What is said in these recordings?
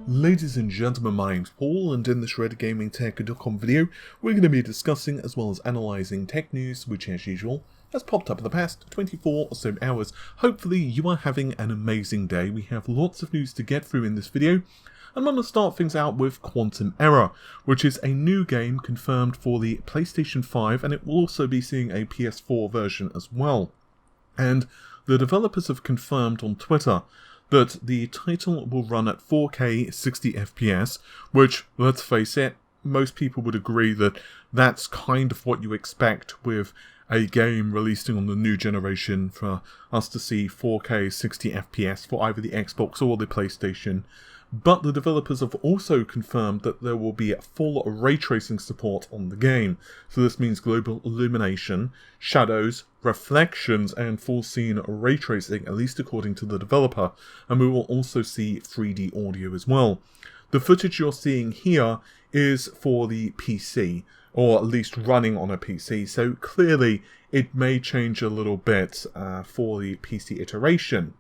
Ladies and gentlemen, my name's Paul, and in this RedGamingTech.com video, we're going to be discussing as well as analysing tech news, which as usual, has popped up in the past 24 or so hours. Hopefully you are having an amazing day. We have lots of news to get through in this video. I'm going to start things out with Quantum Error, which is a new game confirmed for the PlayStation 5, and it will also be seeing a PS4 version as well. And the developers have confirmed on Twitter that the title will run at 4K 60FPS, which, let's face it, most people would agree that that's kind of what you expect with a game releasing on the new generation, for us to see 4K 60FPS for either the Xbox or the PlayStation. But the developers have also confirmed that there will be full ray tracing support on the game. So this means global illumination, shadows, reflections, and full scene ray tracing, at least according to the developer. And we will also see 3D audio as well. The footage you're seeing here is for the PC, or at least running on a PC. So clearly it may change a little bit for the PC iteration.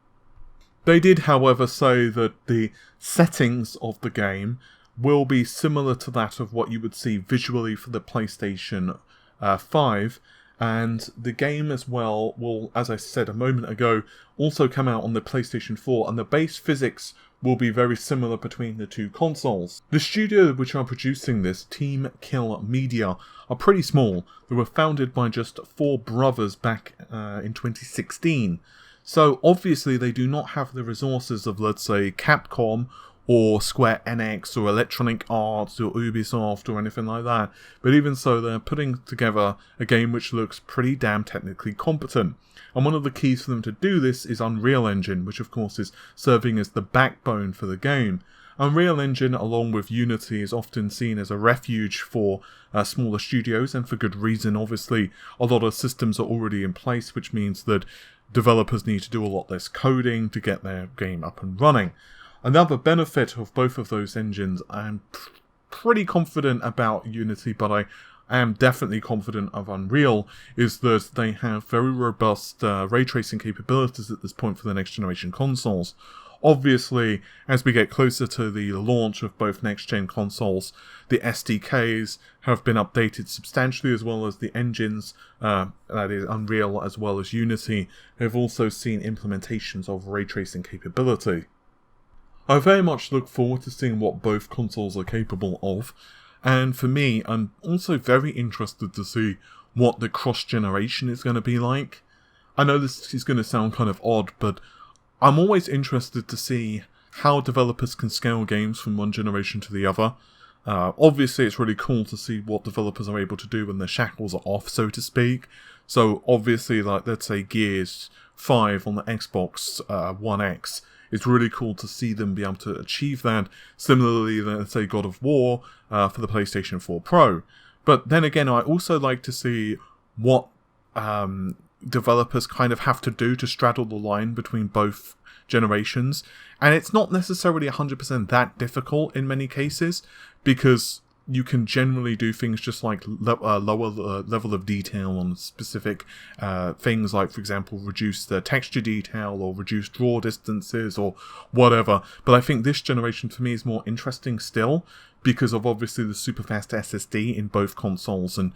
They did, however, say that the settings of the game will be similar to that of what you would see visually for the PlayStation 5, and the game as well will, as I said a moment ago, also come out on the PlayStation 4, and the base physics will be very similar between the two consoles. The studio which are producing this, Team Kill Media, are pretty small. They were founded by just 4 brothers back in 2016. So obviously they do not have the resources of, let's say, Capcom or Square Enix or Electronic Arts or Ubisoft or anything like that. But even so, they're putting together a game which looks pretty damn technically competent. And one of the keys for them to do this is Unreal Engine, which of course is serving as the backbone for the game. Unreal Engine, along with Unity, is often seen as a refuge for smaller studios, and for good reason. Obviously, a lot of systems are already in place, which means that developers need to do a lot less coding to get their game up and running. Another benefit of both of those engines, I'm pretty confident about Unity, but I am definitely confident of Unreal, is that they have very robust ray tracing capabilities at this point for the next generation consoles. Obviously, as we get closer to the launch of both next-gen consoles, the SDKs have been updated substantially, as well as the engines, that is Unreal as well as Unity, have also seen implementations of ray tracing capability. I very much look forward to seeing what both consoles are capable of, and for me, I'm also very interested to see what the cross-generation is going to be like. I know this is going to sound kind of odd, but I'm always interested to see how developers can scale games from one generation to the other. Obviously, it's really cool to see what developers are able to do when their shackles are off, so to speak. So, obviously, like, let's say Gears 5 on the Xbox One X, it's really cool to see them be able to achieve that. Similarly, let's say God of War for the PlayStation 4 Pro. But then again, I also like to see what developers kind of have to do to straddle the line between both generations, and it's not necessarily 100% that difficult in many cases, because you can generally do things just like lower level of detail on specific things, like, for example, reduce the texture detail or reduce draw distances or whatever. But I think this generation for me is more interesting still, because of obviously the super fast SSD in both consoles, and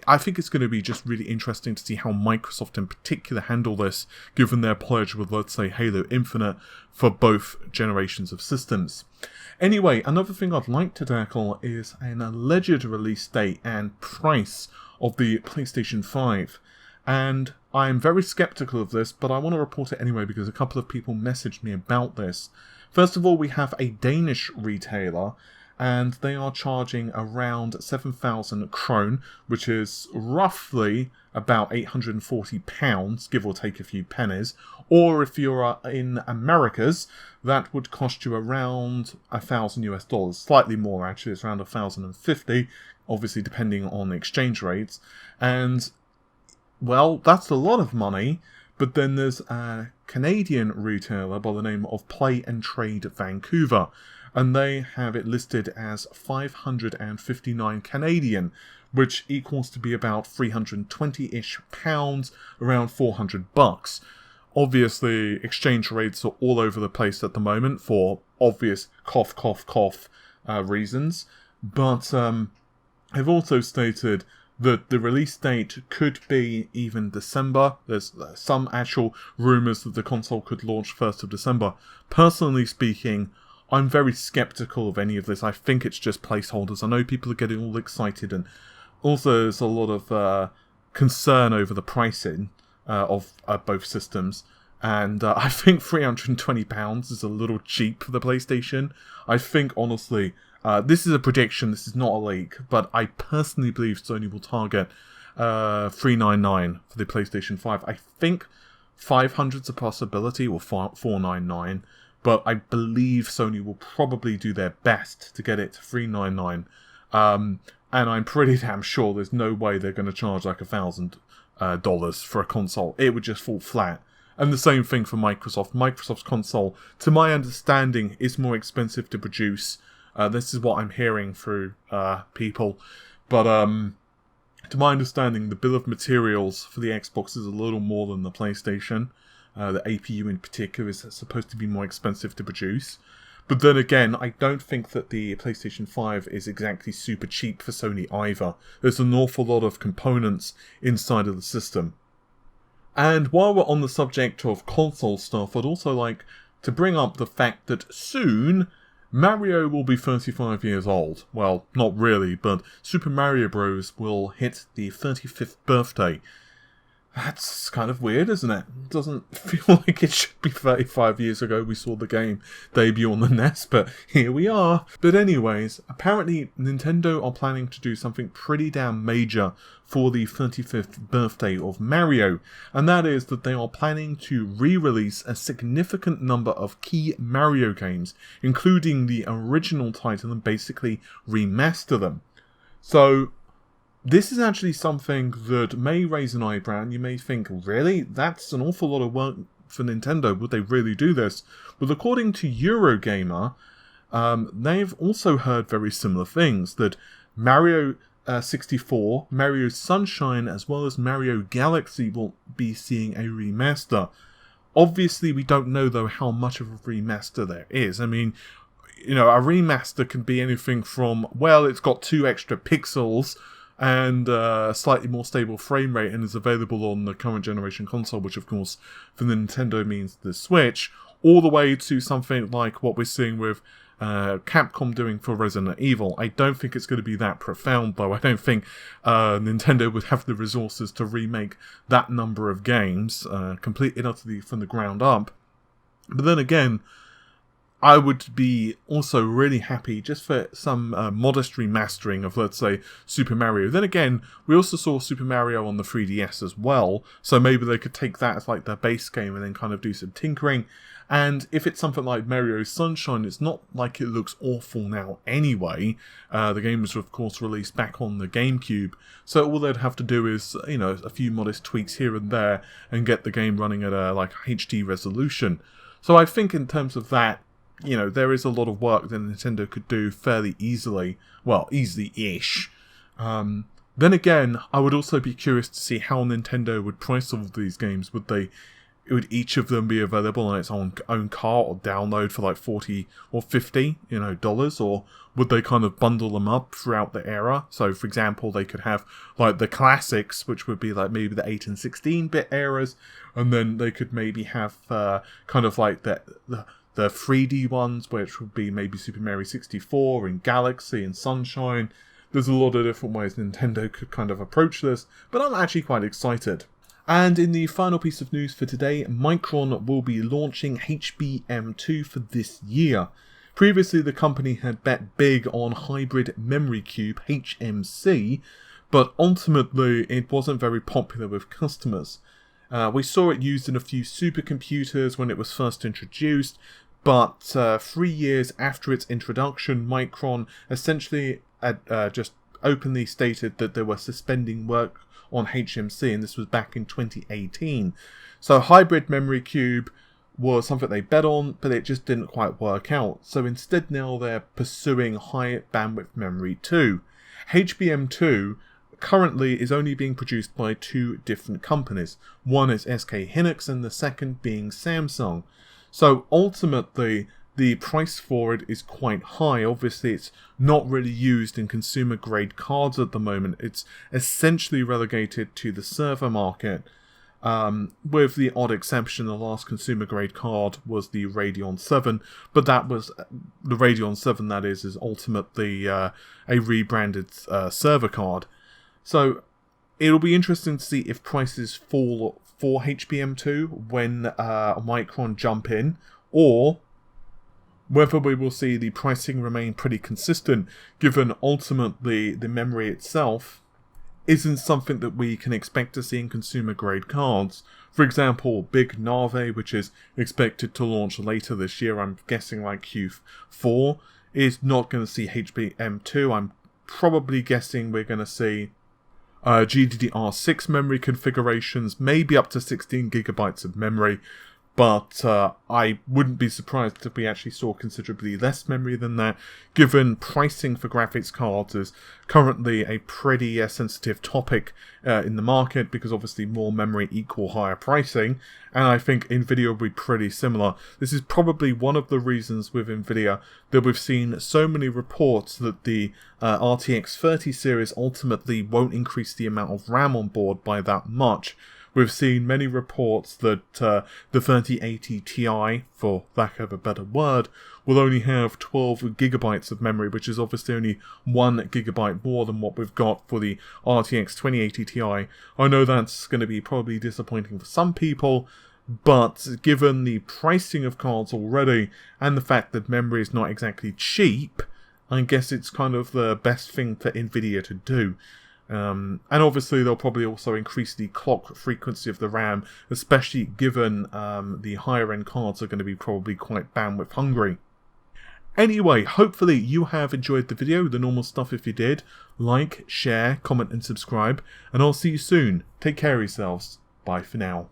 I think it's going to be just really interesting to see how Microsoft in particular handle this, given their pledge with, let's say, Halo Infinite for both generations of systems. Anyway, another thing I'd like to tackle is an alleged release date and price of the PlayStation 5. And I'm very skeptical of this, but I want to report it anyway because a couple of people messaged me about this. First of all, we have a Danish retailer, and they are charging around 7,000 krone, which is roughly about £840, give or take a few pennies. Or if you're in Americas, that would cost you around $1,000 US, slightly more actually, it's around 1,050, obviously depending on the exchange rates. And, well, that's a lot of money. But then there's a Canadian retailer by the name of Play and Trade Vancouver, and they have it listed as 559 Canadian, which equals to be about 320-ish pounds, around $400. Obviously, exchange rates are all over the place at the moment for obvious cough, cough, cough reasons. But I've also stated that the release date could be even December. There's some actual rumours that the console could launch 1st of December. Personally speaking, I'm very skeptical of any of this. I think it's just placeholders. I know people are getting all excited, and also there's a lot of concern over the pricing of both systems. And I think £320 is a little cheap for the PlayStation. I think, honestly, this is a prediction, this is not a leak, but I personally believe Sony will target $399 for the PlayStation 5. I think 500's a possibility, or $499, but I believe Sony will probably do their best to get it to $399. And I'm pretty damn sure there's no way they're going to charge like $1,000 for a console. It would just fall flat. And the same thing for Microsoft. Microsoft's console, to my understanding, is more expensive to produce. This is what I'm hearing through people. But to my understanding, the bill of materials for the Xbox is a little more than the PlayStation. The APU in particular is supposed to be more expensive to produce. But then again, I don't think that the PlayStation 5 is exactly super cheap for Sony either. There's an awful lot of components inside of the system. And while we're on the subject of console stuff, I'd also like to bring up the fact that soon Mario will be 35 years old. Well, not really, but Super Mario Bros. Will hit the 35th birthday. That's kind of weird, isn't it? It doesn't feel like it should be 35 years ago we saw the game debut on the NES, but here we are. But anyways, apparently Nintendo are planning to do something pretty damn major for the 35th birthday of Mario, and that is that they are planning to re-release a significant number of key Mario games, including the original title, and basically remaster them. So this is actually something that may raise an eyebrow, and you may think, really? That's an awful lot of work for Nintendo. Would they really do this? Well, according to Eurogamer, they've also heard very similar things, that Mario 64, Mario Sunshine, as well as Mario Galaxy will be seeing a remaster. Obviously, we don't know, though, how much of a remaster there is. I mean, you know, a remaster can be anything from, well, it's got 2 extra pixels and a slightly more stable frame rate and is available on the current generation console, which of course for Nintendo means the Switch, all the way to something like what we're seeing with Capcom doing for Resident Evil. I don't think it's going to be that profound, though. I don't think Nintendo would have the resources to remake that number of games completely and utterly from the ground up. But then again, I would be also really happy just for some modest remastering of, let's say, Super Mario. Then again, we also saw Super Mario on the 3DS as well, so maybe they could take that as like their base game and then kind of do some tinkering. And if it's something like Mario Sunshine, it's not like it looks awful now anyway. The game was, of course, released back on the GameCube, so all they'd have to do is, you know, a few modest tweaks here and there and get the game running at a like HD resolution. So I think in terms of that, you know, there is a lot of work that Nintendo could do fairly easily. Well, easily-ish. Then again, I would also be curious to see how Nintendo would price all of these games. Would each of them be available on its own cart or download for like $40 or $50, dollars, or would they kind of bundle them up throughout the era? So, for example, they could have like the classics, which would be like maybe the 8 and 16-bit eras, and then they could maybe have kind of like the 3D ones, which would be maybe Super Mario 64 and Galaxy and Sunshine. There's a lot of different ways Nintendo could kind of approach this, but I'm actually quite excited. And in the final piece of news for today, Micron will be launching HBM2 for this year. Previously, the company had bet big on Hybrid Memory Cube, HMC, but ultimately it wasn't very popular with customers. We saw it used in a few supercomputers when it was first introduced, but 3 years after its introduction, Micron essentially just openly stated that they were suspending work on HMC, and this was back in 2018. So Hybrid Memory Cube was something they bet on, but it just didn't quite work out. So instead now they're pursuing High Bandwidth Memory 2. HBM2 currently is only being produced by 2 different companies. One is SK Hynix and the second being Samsung. So ultimately, the price for it is quite high. Obviously, it's not really used in consumer grade cards at the moment. It's essentially relegated to the server market. With the odd exception, the last consumer grade card was the Radeon 7, but that was the Radeon 7 that is ultimately a rebranded server card. So it'll be interesting to see if prices fall for HBM2 when Micron jump in, or whether we will see the pricing remain pretty consistent, given ultimately the memory itself isn't something that we can expect to see in consumer grade cards. For example, Big Nave, which is expected to launch later this year, I'm guessing like Q4, is not going to see HBM2. I'm probably guessing we're going to see GDDR6 memory configurations, maybe up to 16 gigabytes of memory, but I wouldn't be surprised if we actually saw considerably less memory than that, given pricing for graphics cards is currently a pretty sensitive topic in the market, because obviously more memory equal higher pricing, and I think Nvidia will be pretty similar. This is probably one of the reasons with Nvidia that we've seen so many reports that the RTX 30 series ultimately won't increase the amount of RAM on board by that much. We've seen many reports that the 3080 Ti, for lack of a better word, will only have 12 gigabytes of memory, which is obviously only 1 gigabyte more than what we've got for the RTX 2080 Ti. I know that's going to be probably disappointing for some people, but given the pricing of cards already, and the fact that memory is not exactly cheap, I guess it's kind of the best thing for Nvidia to do. And obviously they'll probably also increase the clock frequency of the RAM, especially given the higher end cards are going to be probably quite bandwidth hungry. Anyway, hopefully you have enjoyed the video, the normal stuff if you did. Like, share, comment and subscribe, and I'll see you soon. Take care of yourselves. Bye for now.